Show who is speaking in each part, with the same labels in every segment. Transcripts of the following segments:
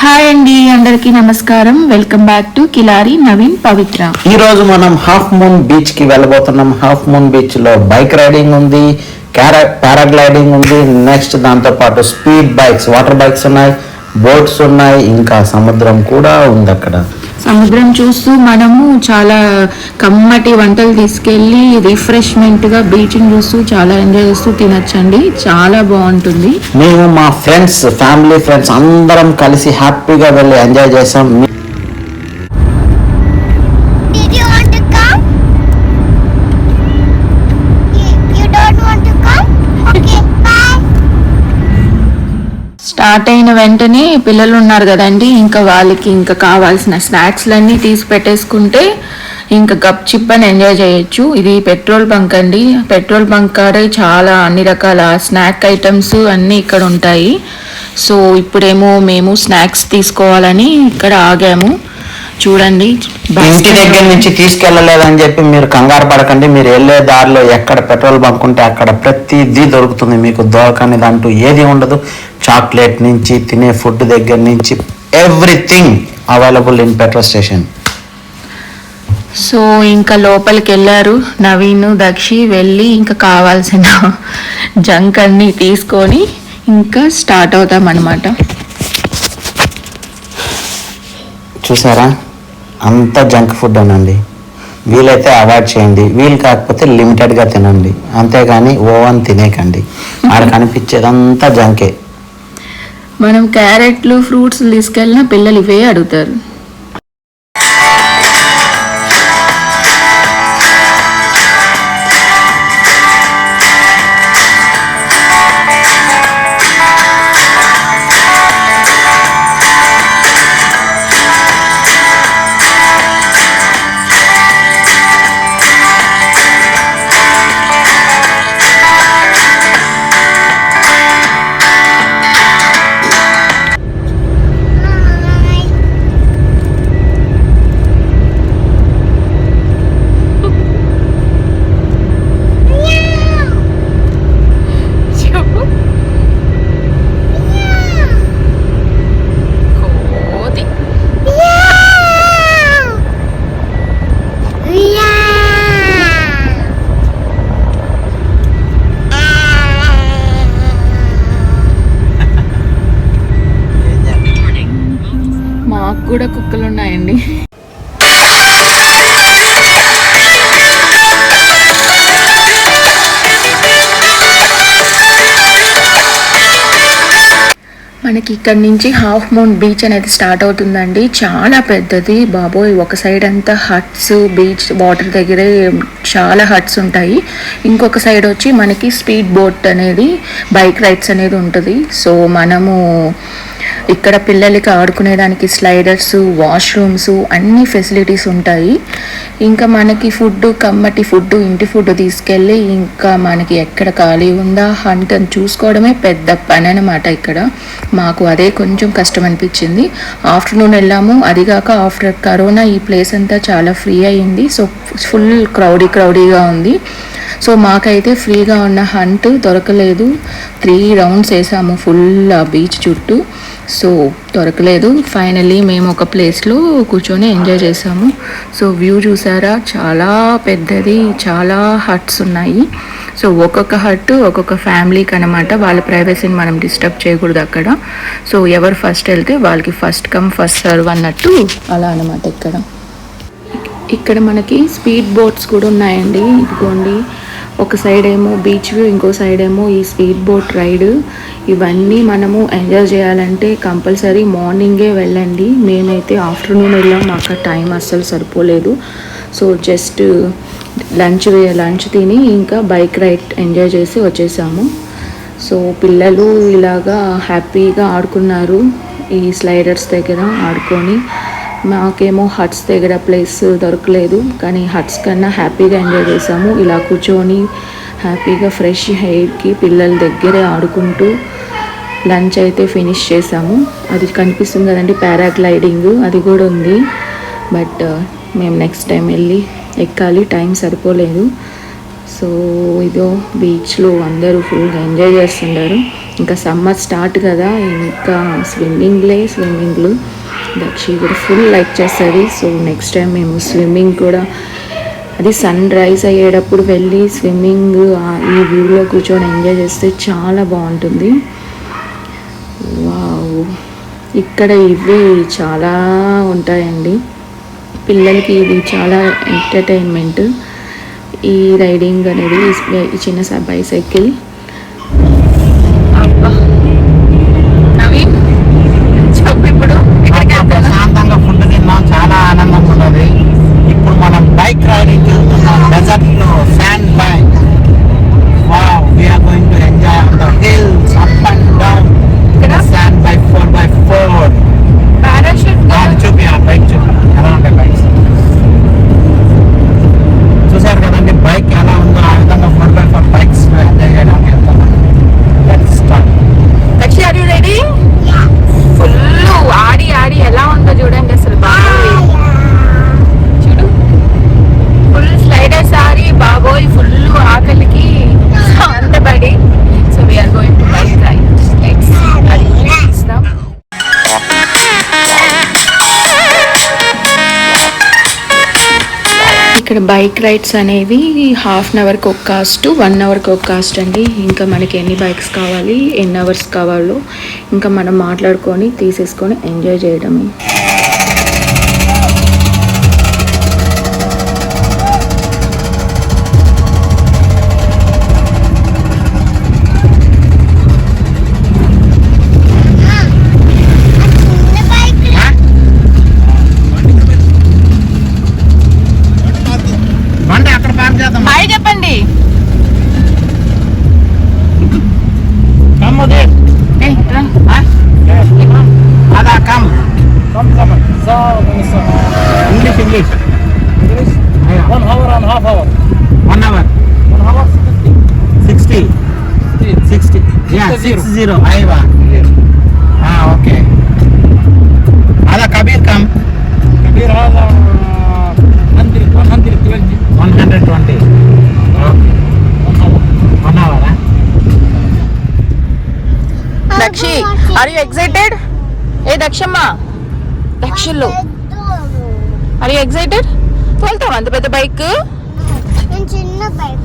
Speaker 1: Hi అండి, అందరికీ నమస్కారం. Welcome back to Kilari Naveen Pavitra.
Speaker 2: ఈ రోజు మనం హాఫ్ మూన్ బీచ్ కి వెళ్ళబోతున్నాం. హాఫ్ మూన్ బీచ్ లో బైక్ రైడింగ్ ఉంది, పారాగ్లైడింగ్ ఉంది, నెక్స్ట్ దాంతో పాటు స్పీడ్ బైక్స్, వాటర్ బైక్స్ ఉన్నాయి, బోట్స్ ఉన్నాయి, ఇంకా సముద్రం కూడా ఉంది. అక్కడ
Speaker 1: సముద్రం చూస్తూ మనము చాలా కమ్మటి వంటలు తీసుకెళ్ళి రిఫ్రెష్మెంట్ గా బీచ్ని చూస్తూ చాలా ఎంజాయ్ చేస్తూ తినచ్చండి. చాలా బాగుంటుంది.
Speaker 2: మేము మా ఫ్రెండ్స్, ఫ్యామిలీ ఫ్రెండ్స్ అందరం కలిసి హ్యాపీగా వెళ్ళి ఎంజాయ్ చేసాం.
Speaker 1: స్టార్ట్ అయిన వెంటనే పిల్లలు ఉన్నారు కదండి, ఇంకా వాళ్ళకి ఇంకా కావాల్సిన స్నాక్స్లన్నీ తీసి పెట్టేసుకుంటే ఇంకా గప్ చిప్ అని ఎంజాయ్ చేయొచ్చు. ఇది పెట్రోల్ బంక్ అండి. పెట్రోల్ బంక్ కాడే చాలా అన్ని రకాల స్నాక్ ఐటమ్స్ అన్నీ ఇక్కడ ఉంటాయి. సో ఇప్పుడేమో మేము స్నాక్స్ తీసుకోవాలని ఇక్కడ ఆగాము. చూడండి,
Speaker 2: ఇంటి దగ్గర నుంచి తీసుకెళ్ళలేదని చెప్పి మీరు కంగారు పడకండి. మీరు వెళ్ళే దారిలో ఎక్కడ పెట్రోల్ బంక్ ఉంటే అక్కడ ప్రతిదీ దొరుకుతుంది. మీకు దొరకనిది అంటూ ఏది ఉండదు. చాక్లెట్ నుంచి తినే ఫుడ్ దగ్గర నుంచి everything available in petrol station.
Speaker 1: So ఇంకా లోపలికి వెళ్ళారు నవీన్, దక్షి. వెళ్ళి ఇంకా కావాల్సిన జంక్ అన్ని తీసుకొని ఇంకా స్టార్ట్ అవుతాం అన్నమాట.
Speaker 2: చూసారా, అంతా జంక్ ఫుడ్ అనండి. వీలైతే అవాయిడ్ చేయండి, వీలు కాకపోతే లిమిటెడ్గా తినండి. అంతేగాని ఓవన్ తినేకండి. ఆడ కనిపించేదంతా జంకే.
Speaker 1: మనం క్యారెట్లు, ఫ్రూట్స్ తీసుకెళ్ళినా పిల్లలు ఇవే అడుగుతారు. మాకు కూడా కుక్కలు ఉన్నాయండి. మనకి ఇక్కడ నుంచి హాఫ్ మూన్ బీచ్ అనేది స్టార్ట్ అవుతుందండి. చాలా పెద్దది బాబోయ్. ఒక సైడ్ అంతా హట్స్, బీచ్ వాటర్ దగ్గరే చాలా హట్స్ ఉంటాయి. ఇంకొక సైడ్ వచ్చి మనకి స్పీడ్ బోట్ అనేది, బైక్ రైడ్స్ అనేది ఉంటుంది. సో మనము ఇక్కడ పిల్లలకి ఆడుకునేదానికి స్లైడర్స్, వాష్రూమ్స్ అన్ని ఫెసిలిటీస్ ఉంటాయి. ఇంకా మనకి ఫుడ్, కమ్మటి ఫుడ్, ఇంటి ఫుడ్ తీసుకెళ్ళి ఇంకా మనకి ఎక్కడ ఖాళీ ఉందా హంట్ అని చూసుకోవడమే పెద్ద పని అనమాట. ఇక్కడ మాకు అదే కొంచెం కష్టం అనిపించింది. ఆఫ్టర్నూన్ వెళ్ళాము. అదిగాక ఆఫ్టర్ కరోనా ఈ ప్లేస్ అంతా చాలా ఫ్రీ అయ్యింది. సో ఫుల్ క్రౌడీగా ఉంది. సో మాకైతే ఫ్రీగా ఉన్న హంట్ దొరకలేదు. 3 రౌండ్స్ వేసాము ఫుల్ బీచ్ చుట్టూ. సో దొరకలేదు. ఫైనల్లీ మేము ఒక ప్లేస్లో కూర్చొని ఎంజాయ్ చేసాము. సో వ్యూ చూసారా, చాలా పెద్దది, చాలా హట్స్ ఉన్నాయి. సో ఒక్కొక్క హట్ ఒక్కొక్క ఫ్యామిలీకి అనమాట. వాళ్ళ ప్రైవసీని మనం డిస్టర్బ్ చేయకూడదు అక్కడ. సో ఎవరు ఫస్ట్ వెళ్తే వాళ్ళకి ఫస్ట్ కమ్ ఫస్ట్ సర్వ్ అన్నట్టు అలా అనమాట. ఇక్కడ మనకి స్పీడ్ బోట్స్ కూడా ఉన్నాయండి. ఇదిగోండి, ఒక సైడ్ ఏమో బీచ్ వ్యూ, ఇంకో సైడ్ ఏమో ఈ స్పీడ్ బోట్ రైడ్. ఇవన్నీ మనము ఎంజాయ్ చేయాలంటే కంపల్సరీ మార్నింగే వెళ్ళండి. మేమైతే ఆఫ్టర్నూన్ వెళ్ళాం, మాకు టైం అస్సలు సరిపోలేదు. సో జస్ట్ లంచ్ తిని ఇంకా బైక్ రైడ్ ఎంజాయ్ చేసి వచ్చేసాము. సో పిల్లలు ఇలాగా హ్యాపీగా ఆడుకున్నారు ఈ స్లైడర్స్ దగ్గర ఆడుకొని. మాకేమో హట్స్ దగ్గర ప్లేస్ దొరకలేదు, కానీ హట్స్ కన్నా హ్యాపీగా ఎంజాయ్ చేసాము. ఇలా కూర్చొని హ్యాపీగా ఫ్రెష్ హెయిర్కి పిల్లల దగ్గరే ఆడుకుంటూ లంచ్ అయితే ఫినిష్ చేసాము. అది కనిపిస్తుంది కదండి, పారాగ్లైడింగ్, అది కూడా ఉంది. బట్ మేము నెక్స్ట్ టైం వెళ్ళి ఎక్కాలి, టైం సరిపోలేదు. సో ఇదో బీచ్లో అందరూ ఫుల్గా ఎంజాయ్ చేస్తున్నారు. ఇంకా సమ్మర్ స్టార్ట్ కదా, ఇంకా స్విమ్మింగ్లు దక్షి కూడా ఫుల్ లైక్ చేస్తుంది. సో నెక్స్ట్ టైం మేము స్విమ్మింగ్ కూడా, అది సన్ రైజ్ అయ్యేటప్పుడు వెళ్ళి స్విమ్మింగ్ ఈ వ్యూలో కూర్చొని ఎంజాయ్ చేస్తే చాలా బాగుంటుంది. వావ్, ఇక్కడ ఇవి చాలా ఉంటాయండి పిల్లలకి, ఇది చాలా ఎంటర్టైన్మెంట్ ఈ రైడింగ్ అనేది. ఈ చిన్న బైసైకిల్.
Speaker 2: ప్రశాంతంగా ఫుడ్ తిన్నాం, చాలా ఆనందంగా ఉన్నది. ఇప్పుడు మనం బైక్ రైడింగ్ వెళ్తున్నాం డెజర్ట్ లో, sand bike. Wow, we are going to enjoy on the hills up and down sand bike 4x4.
Speaker 1: Parachute
Speaker 2: చూపి, ఆ బైక్ చూపి ఎలా ఉంటాయి బైక్స్. చూసారు కదండి బైక్ ఎలా ఉందో, ఆ విధంగా 4x4 బైక్స్ ఎంజాయ్ చేయడానికి వెళ్తున్నాం. Let's start.
Speaker 1: Dakshi, are you ready? Full ఆడి ఎలా ఉందో చూడండి అసలు. బాబోయ్ చూడు, ఫుల్ స్లైడర్స్ ఆడి బాబోయ్, ఫుల్ ఆకలికి అందబడి. So we are going to bike ride. Let's ఇస్తాం. ఇక్కడ బైక్ రైడ్స్ అనేవి హాఫ్ అన్ అవర్కి ఒక కాస్ట్, 1 అవర్కి ఒక కాస్ట్ అండి. ఇంకా మనకి ఎన్ని బైక్స్ కావాలి, ఎన్ని అవర్స్ కావాలో ఇంకా మనం మాట్లాడుకొని తీసేసుకొని ఎంజాయ్ చేయడమే. హాయ్ చెప్పండి.
Speaker 2: అదా come English 1 hour and half hour. 1 hour 60 yeah 60 aywa okay. Ada Kabir come. Kabir hada 120 okay. 1 hour
Speaker 1: Dakshi, are you excited? ఏ దక్షమ్మ, దక్షిల్లు, ఆర్ యు ఎక్సైటెడ్? వెళ్తాం అంత పెద్ద బైక్?
Speaker 3: చిన్న బైక్.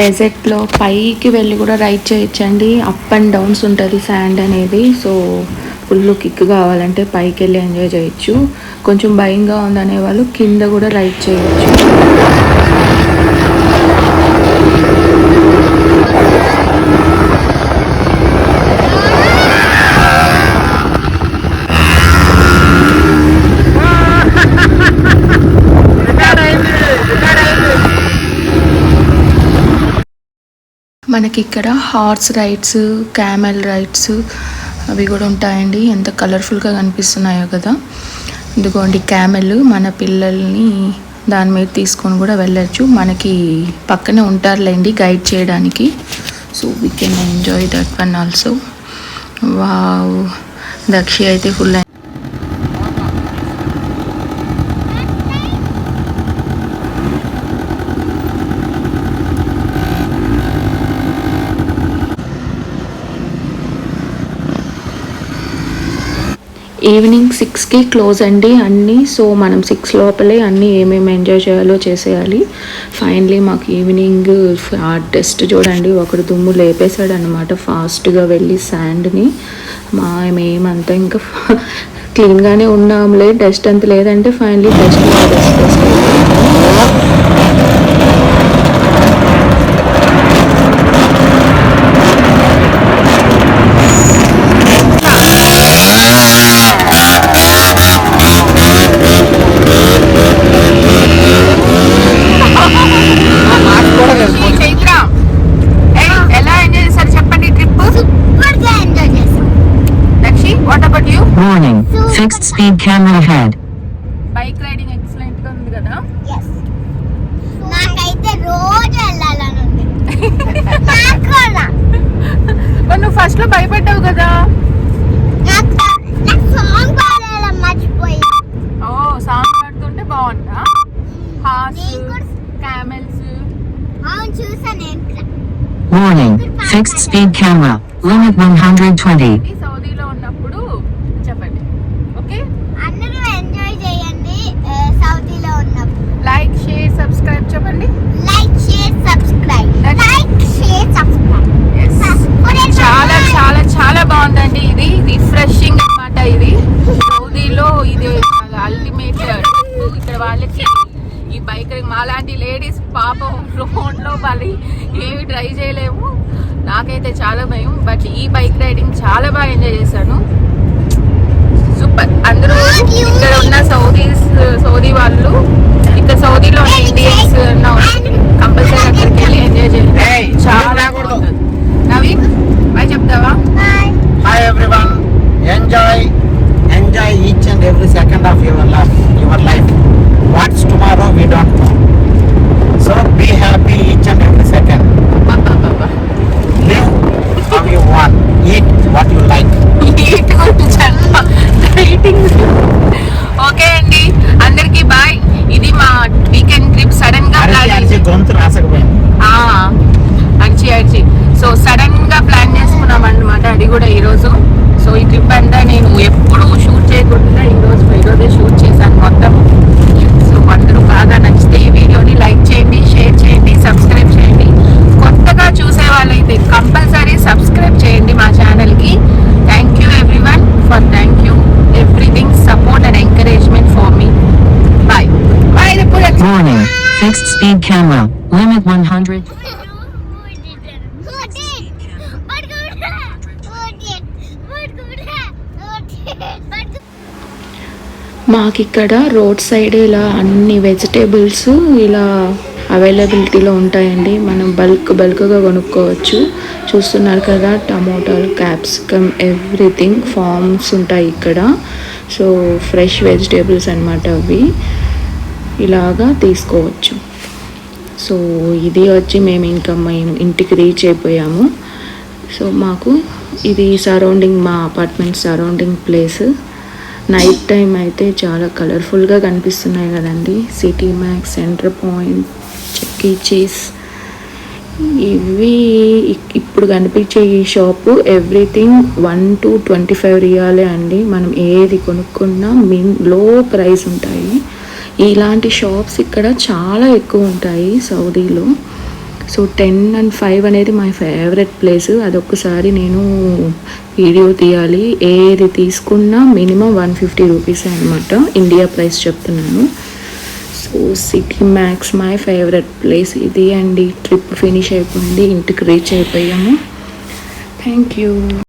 Speaker 1: డెజర్ట్లో పైకి వెళ్ళి కూడా రైడ్ చేయొచ్చండి. అప్ అండ్ డౌన్స్ ఉంటుంది శాండ్ అనేది. సో ఫుల్ కిక్ కావాలంటే పైకి వెళ్ళి ఎంజాయ్ చేయొచ్చు. కొంచెం భయంగా ఉందనే వాళ్ళు కింద కూడా రైడ్ చేయొచ్చు. మనకి ఇక్కడ హార్స్ రైడ్స్, క్యామెల్ రైడ్స్ అవి కూడా ఉంటాయండి. ఎంత కలర్ఫుల్గా కనిపిస్తున్నాయో కదా. ఇదిగోండి క్యామెల్. మన పిల్లల్ని దాని మీద తీసుకొని కూడా వెళ్ళచ్చు. మనకి పక్కనే ఉంటారులేండి గైడ్ చేయడానికి. So we can enjoy that one also. వావ్, దక్షి అయితే ఫుల్. ఈవినింగ్ 6కి క్లోజ్ అండి అన్నీ. సో మనం 6 లోపలే అన్నీ ఏమేమి ఎంజాయ్ చేయాలో చేసేయాలి. ఫైనలీ మాకు ఈవినింగ్ ఆ డస్ట్ చూడండి, ఒకడు దుమ్ము లేపేశాడు అనమాట ఫాస్ట్గా వెళ్ళి శాండ్ని. మేమంతా ఇంకా క్లీన్గానే ఉన్నాంలే, డస్ట్ అంత లేదంటే finally dust
Speaker 4: Fixed speed camera ahead.
Speaker 1: Bike riding excellent గా ఉంది కదా.
Speaker 3: నాకైతే రోజు వెళ్ళాలని ఉంది. నాకు కూడా.
Speaker 1: నువ్వు ఫస్ట్ లో భయపడ్డావు కదా.
Speaker 3: నాకు సాంగ్ పాడేలా మర్చిపోయా.
Speaker 1: ఓ, సాంగ్ పాడుతుంటే బాగుంటా. Horse, camels.
Speaker 3: అవును, చూసాను ఇంట్లో.
Speaker 4: Warning. Fixed speed camera. Limit 120.
Speaker 1: సౌదీలో ఉన్నప్పుడు చెప్పండి. ఓకే,
Speaker 3: అందరూ ఎంజాయ్ చేయండి. సౌదీలో ఉన్నప్పుడు
Speaker 1: లైక్, షేర్, సబ్స్క్రైబ్ చెప్పండి.
Speaker 3: Like, share, subscribe. Like, share, subscribe.
Speaker 1: చాలా చాలా చాలా బాగుందండి. ఇది రిఫ్రెషింగ్ అన్నమాట. ఇది సౌదీలో ఇది అల్టిమేట్ ట్రిప్. ఇక్కడ వాళ్ళకి ఈ బైక్ మాలాంటి లేడీస్ పాపం రోడ్లో వాళ్ళు ఏమి ట్రై చేయలేము. నాకైతే చాలా భయం. బట్ ఈ బైక్ రైడింగ్ చాలా బాగా ఎంజాయ్ చేశాను. సూపర్. అందరూ ఇక్కడ ఉన్న సౌదీ వాళ్ళు, ఇక్కడ సౌదీలో ఉన్న ఇండియన్స్ కంపల్సరీ అక్కడికి వెళ్ళి ఎంజాయ్ చేయాలి. చాలా బాగుంటుంది. నవీన్ బాయ్ చెప్తావా?
Speaker 2: Hi everyone, enjoy each and every second of your life. What's tomorrow we don't know. So be happy each and every second. Live how you want, eat what you like.
Speaker 1: Okay అండి, అందరికి bye. ఇది మా weekend trip. Sudden గా
Speaker 2: గొంతు రాసకపోయింది.
Speaker 1: అడిచి so sudden గా plan చేసుకున్నాం అన్నమాట. అది కూడా ఈరోజు. సో ఈ ట్రిప్ అంతా నేను ఎప్పుడు షూట్ చేయకుండా ఈరోజే షూట్ చేశాను మొత్తం. సో అందరూ బాగా నచ్చితే ఈ వీడియోని లైక్ చేయండి, షేర్ చేయండి, సబ్స్క్రైబ్ చేయండి. కొత్తగా చూసే వాళ్ళైతే కంపల్సరీ సబ్స్క్రైబ్ చేయండి మా ఛానల్కి. Thank you everyone for everything support and encouragement for me. Bye.
Speaker 4: Warning. Fixed speed camera. Limit 100.
Speaker 1: మాకు ఇక్కడ రోడ్ సైడ్ ఇలా అన్ని వెజిటేబుల్స్ ఇలా అవైలబిలిటీలో ఉంటాయండి. మనం బల్క్గా కొనుక్కోవచ్చు. చూస్తున్నారు కదా, టమోటాలు, క్యాప్సికమ్, ఎవ్రీథింగ్ ఫార్మ్స్ ఉంటాయి ఇక్కడ. సో ఫ్రెష్ వెజిటేబుల్స్ అన్నమాట అవి. ఇలాగా తీసుకోవచ్చు. సో ఇది వచ్చి మేము ఇంటికి రీచ్ అయిపోయాము. సో మాకు ఇది సరౌండింగ్, మా apartment surrounding place. Night time అయితే చాలా కలర్ఫుల్గా కనిపిస్తున్నాయి కదండి. City max, centre point, chikki cheese, ఇవి ఇప్పుడు కనిపించే ఈ షాపు ఎవ్రీథింగ్ 1 to 25 రియాలే అండి. మనం ఏది కొనుక్కున్నా లో ప్రైస్ ఉంటాయి. ఇలాంటి షాప్స్ ఇక్కడ చాలా ఎక్కువ ఉంటాయి సౌదీలో. సో 10 and 5 అనేది మై ఫేవరెట్ ప్లేస్. అదొక్కసారి నేను వీడియో తీయాలి. ఏది తీసుకున్నా మినిమం 150 రూపీస్ అనమాట, ఇండియా ప్రైస్ చెప్తున్నాను. So city max my favourite place ఇది అండి. ట్రిప్ ఫినిష్ అయిపోయింది, ఇంటికి రీచ్ అయిపోయాము. Thank you.